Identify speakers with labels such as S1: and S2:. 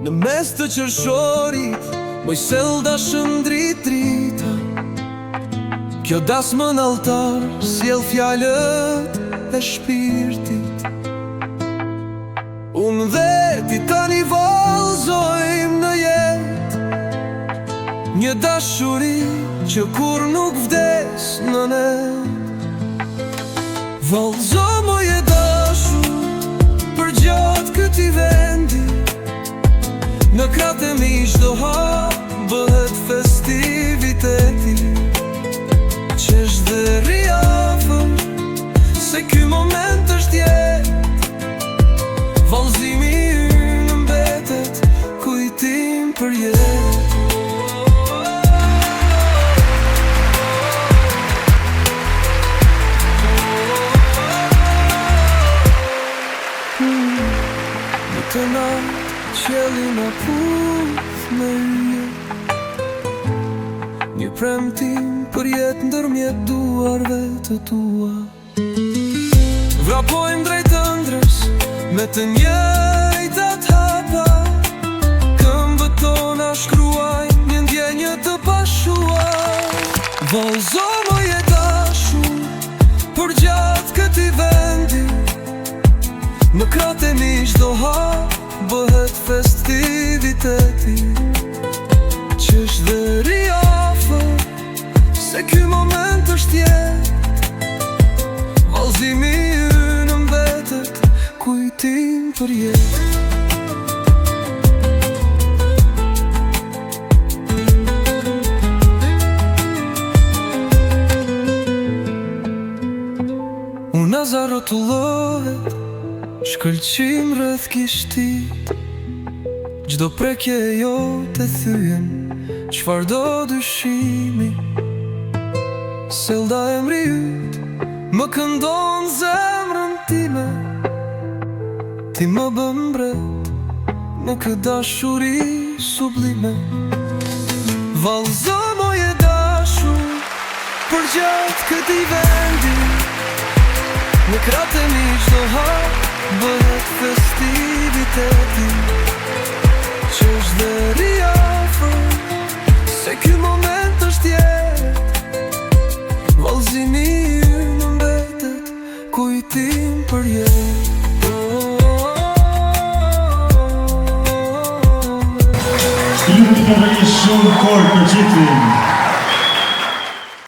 S1: Në mes të qershorit, moj sel dashën drita. Kjo das më në altar, sjell fjallët e shpirtit. Unë dhe ti tani vallëzojmë në jetë një dashuri që kur nuk vdes në ne. Vallëzo moje dashur për gjatë këtij vendi. Në kratë e mi çdo hap bëhet festiviteti. Qesh dhe rri afër se ky moment është jetë. Vallëzimi ynë mbetet kujtim për jetë. Në të natë qielli na puth me yje. Një premtim për jetë ndërmjet duarve të tua. Vrapojmë drejt ëndrës me të njëjtat hapa. Këmbët tona shkruajnë një ndjenjë të pashuar. Vallëzo moje dashur për gjatë këtij vendi. Në kratë e mi çdo hap bëhet festiviteti. Qesh dhe rri afër se ky moment është jetë. Vallëzimi ynë mbetet kujtim për jetë. Unë azarotullohet, shkëlqim rreth kishtit. Gjdo prekje jo të thyen, qfar do dyshimi. Selda emri yt më këndon zemrën time. Ti më bën mbret në këtë dashuri sublime. Vallëzo moje dashur për gjatë këtij vendi. Në kratë e mi çdo hap bëhet festiviteti. Qesh dhe rri afër se ky moment është jetë. Vallëzimi ynë mbetet kujtim për jetë.
S2: Ju të përvejnë shumë korë për gjithin.